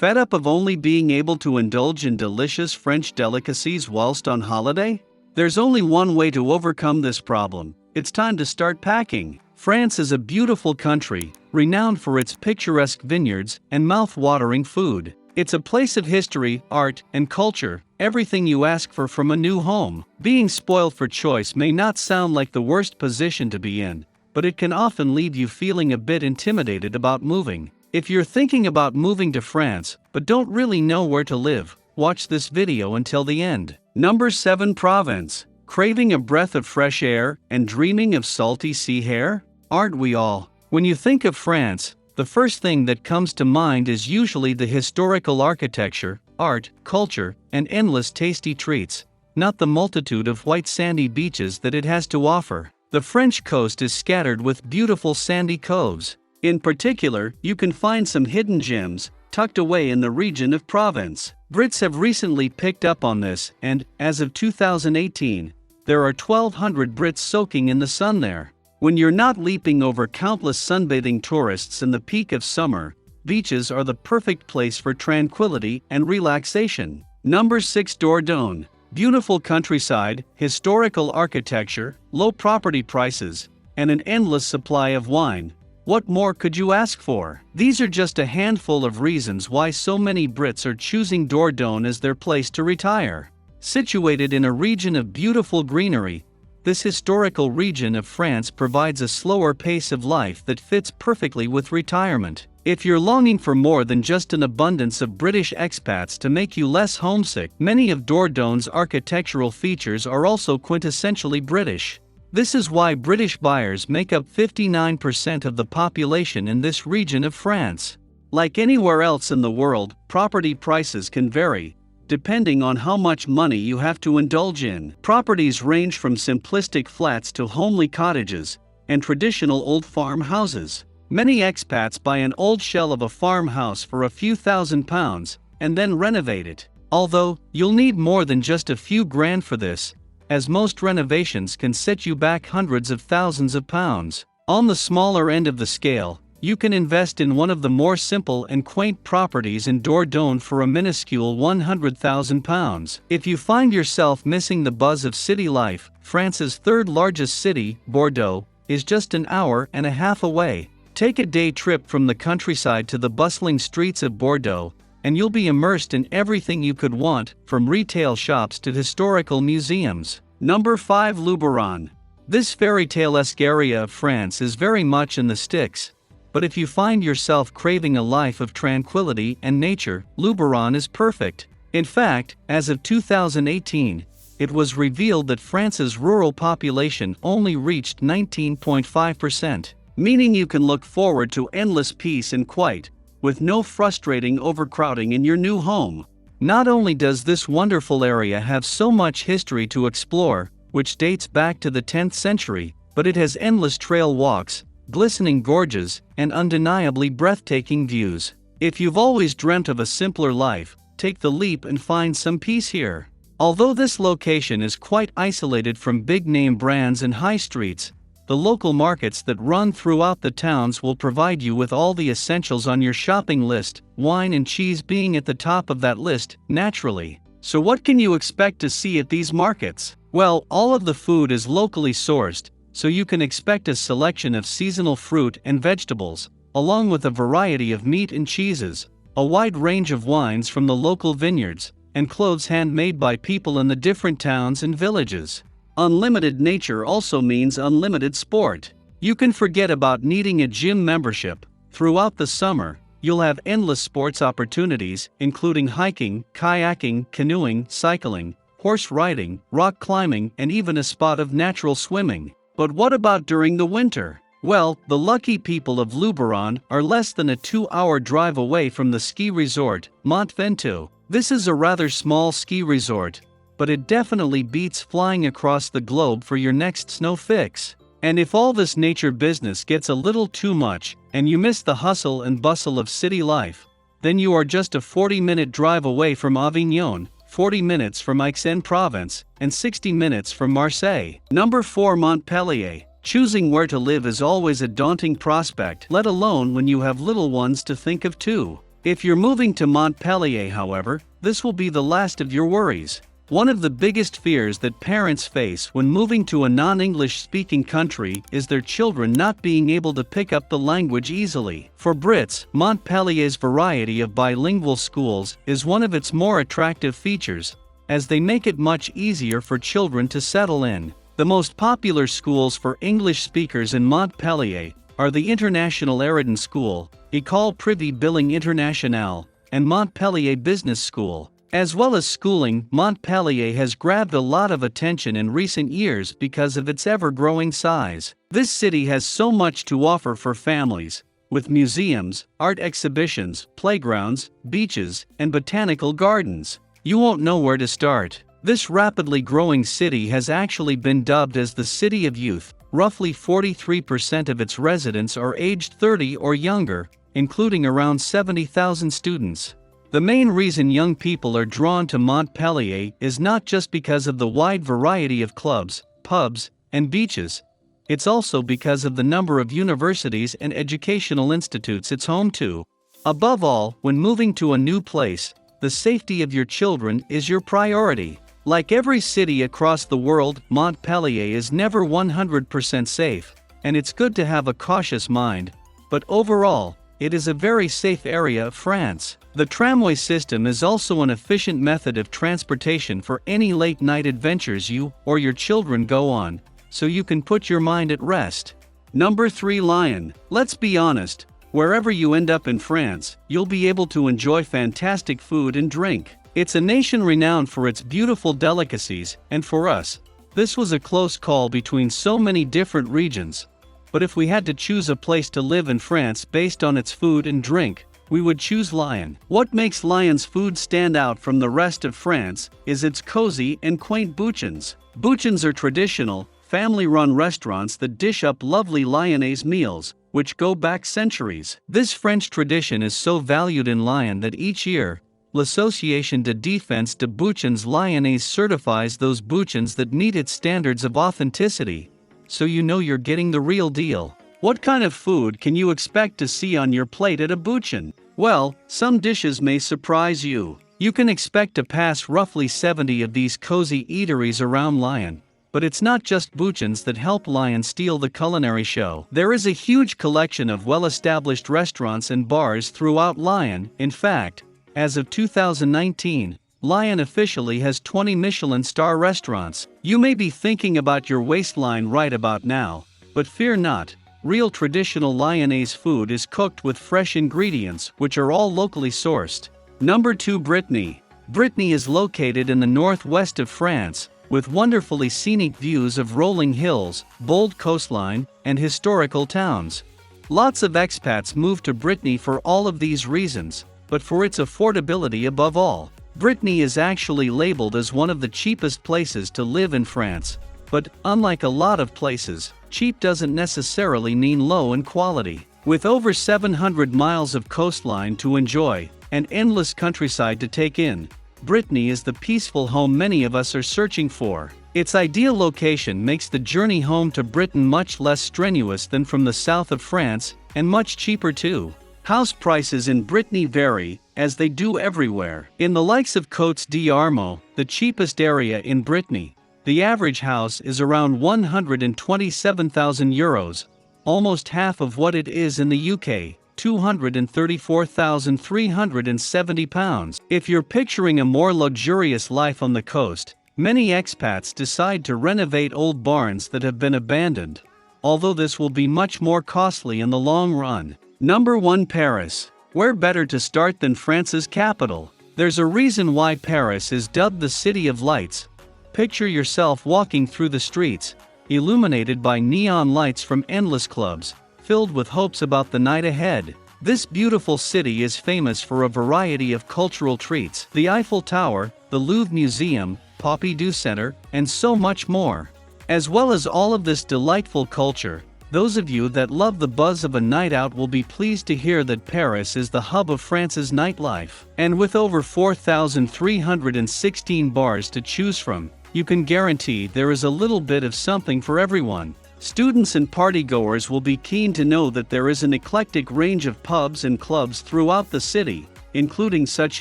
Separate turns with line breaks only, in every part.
Fed up of only being able to indulge in delicious French delicacies whilst on holiday? There's only one way to overcome this problem. It's time to start packing. France is a beautiful country, renowned for its picturesque vineyards and mouth-watering food. It's a place of history, art, and culture, everything you ask for from a new home. Being spoiled for choice may not sound like the worst position to be in, but it can often leave you feeling a bit intimidated about moving. If you're thinking about moving to France, but don't really know where to live, watch this video until the end. Number 7. Provence. Craving a breath of fresh air and dreaming of salty sea air? Aren't we all? When you think of France, the first thing that comes to mind is usually the historical architecture, art, culture, and endless tasty treats, not the multitude of white sandy beaches that it has to offer. The French coast is scattered with beautiful sandy coves. In particular, you can find some hidden gems, tucked away in the region of Provence. Brits have recently picked up on this, and, as of 2018, there are 1,200 Brits soaking in the sun there. When you're not leaping over countless sunbathing tourists in the peak of summer, beaches are the perfect place for tranquility and relaxation. Number 6. Dordogne. Beautiful countryside, historical architecture, low property prices, and an endless supply of wine. What more could you ask for? These are just a handful of reasons why so many Brits are choosing Dordogne as their place to retire. Situated in a region of beautiful greenery, this historical region of France provides a slower pace of life that fits perfectly with retirement. If you're longing for more than just an abundance of British expats to make you less homesick, many of Dordogne's architectural features are also quintessentially British. This is why British buyers make up 59% of the population in this region of France. Like anywhere else in the world, property prices can vary, depending on how much money you have to indulge in. Properties range from simplistic flats to homely cottages and traditional old farmhouses. Many expats buy an old shell of a farmhouse for a few £1,000s and then renovate it. Although, you'll need more than just a few grand for this, as most renovations can set you back hundreds of thousands of pounds. On the smaller end of the scale, you can invest in one of the more simple and quaint properties in Dordogne for a minuscule £100,000. If you find yourself missing the buzz of city life, France's third largest city, Bordeaux, is just an hour and a half away. Take a day trip from the countryside to the bustling streets of Bordeaux, and you'll be immersed in everything you could want, from retail shops to historical museums. Number 5. Luberon. This fairy tale-esque area of France is very much in the sticks, but if you find yourself craving a life of tranquility and nature, Luberon is perfect. In fact, as of 2018, it was revealed that France's rural population only reached 19.5%, meaning you can look forward to endless peace and quiet, with no frustrating overcrowding in your new home. Not only does this wonderful area have so much history to explore, which dates back to the 10th century, but it has endless trail walks, glistening gorges, and undeniably breathtaking views. If you've always dreamt of a simpler life, take the leap and find some peace here. Although this location is quite isolated from big-name brands and high streets, the local markets that run throughout the towns will provide you with all the essentials on your shopping list, wine and cheese being at the top of that list, naturally. So what can you expect to see at these markets? Well, all of the food is locally sourced, so you can expect a selection of seasonal fruit and vegetables, along with a variety of meat and cheeses, a wide range of wines from the local vineyards, and clothes handmade by people in the different towns and villages. Unlimited nature also means unlimited sport. You can forget about needing a gym membership. Throughout the summer, you'll have endless sports opportunities, including hiking, kayaking, canoeing, cycling, horse riding, rock climbing, and even a spot of natural swimming. But what about during the winter? Well, the lucky people of Luberon are less than a 2-hour drive away from the ski resort, MONTPELLIER. This is a rather small ski resort, but it definitely beats flying across the globe for your next snow fix. And if all this nature business gets a little too much, and you miss the hustle and bustle of city life, then you are just a 40-minute drive away from Avignon, 40 minutes from Aix-en-Provence, and 60 minutes from Marseille. Number 4. Montpellier. Choosing where to live is always a daunting prospect, let alone when you have little ones to think of too. If you're moving to Montpellier, however, this will be the last of your worries. One of the biggest fears that parents face when moving to a non-English speaking country is their children not being able to pick up the language easily. For Brits, Montpellier's variety of bilingual schools is one of its more attractive features, as they make it much easier for children to settle in. The most popular schools for English speakers in Montpellier are the International Éridon School, École Privée Bilingue Internationale, and Montpellier Business School. As well as schooling, Montpellier has grabbed a lot of attention in recent years because of its ever-growing size. This city has so much to offer for families, with museums, art exhibitions, playgrounds, beaches, and botanical gardens. You won't know where to start. This rapidly growing city has actually been dubbed as the City of Youth. Roughly 43% of its residents are aged 30 or younger, including around 70,000 students. The main reason young people are drawn to Montpellier is not just because of the wide variety of clubs, pubs, and beaches. It's also because of the number of universities and educational institutes it's home to. Above all, when moving to a new place, the safety of your children is your priority. Like every city across the world, Montpellier is never 100% safe, and it's good to have a cautious mind, but overall, it is a very safe area of France. The tramway system is also an efficient method of transportation for any late-night adventures you or your children go on, so you can put your mind at rest. Number 3. Lyon. Let's be honest, wherever you end up in France, you'll be able to enjoy fantastic food and drink. It's a nation renowned for its beautiful delicacies, and for us, this was a close call between so many different regions. But if we had to choose a place to live in France based on its food and drink, we would choose Lyon. What makes Lyon's food stand out from the rest of France is its cozy and quaint bouchons. Bouchons are traditional, family-run restaurants that dish up lovely Lyonnaise meals, which go back centuries. This French tradition is so valued in Lyon that each year, L'Association de Défense de Bouchons Lyonnaise certifies those bouchons that meet its standards of authenticity, so you know you're getting the real deal. What kind of food can you expect to see on your plate at a bouchon? Well, some dishes may surprise you. You can expect to pass roughly 70 of these cozy eateries around Lyon. But it's not just bouchons that help Lyon steal the culinary show. There is a huge collection of well-established restaurants and bars throughout Lyon. In fact, as of 2019, Lyon officially has 20 Michelin star restaurants. You may be thinking about your waistline right about now, but fear not. Real traditional Lyonnaise food is cooked with fresh ingredients, which are all locally sourced. Number 2. Brittany. Brittany is located in the northwest of France, with wonderfully scenic views of rolling hills, bold coastline, and historical towns. Lots of expats move to Brittany for all of these reasons, but for its affordability above all. Brittany is actually labeled as one of the cheapest places to live in France, but, unlike a lot of places, cheap doesn't necessarily mean low in quality. With over 700 miles of coastline to enjoy, and endless countryside to take in, Brittany is the peaceful home many of us are searching for. Its ideal location makes the journey home to Britain much less strenuous than from the south of France, and much cheaper too. House prices in Brittany vary, as they do everywhere. In the likes of Côtes d'Armor, the cheapest area in Brittany, the average house is around €127,000, almost half of what it is in the UK, £234,370. If you're picturing a more luxurious life on the coast, many expats decide to renovate old barns that have been abandoned, although this will be much more costly in the long run. Number 1. Paris. Where better to start than France's capital? There's a reason why Paris is dubbed the City of Lights. Picture yourself walking through the streets, illuminated by neon lights from endless clubs, filled with hopes about the night ahead. This beautiful city is famous for a variety of cultural treats: the Eiffel Tower, the Louvre Museum, Pompidou Center, and so much more. As well as all of this delightful culture, those of you that love the buzz of a night out will be pleased to hear that Paris is the hub of France's nightlife. And with over 4,316 bars to choose from, you can guarantee there is a little bit of something for everyone. Students and partygoers will be keen to know that there is an eclectic range of pubs and clubs throughout the city, including such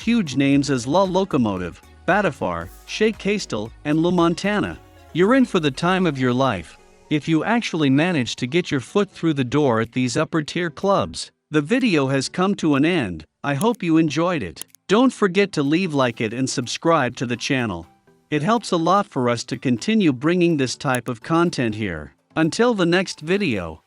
huge names as La Locomotive, Batafar, Chez Castel, and La Montana. You're in for the time of your life if you actually manage to get your foot through the door at these upper-tier clubs. The video has come to an end. I hope you enjoyed it. Don't forget to like it and subscribe to the channel. It helps a lot for us to continue bringing this type of content here. Until the next video.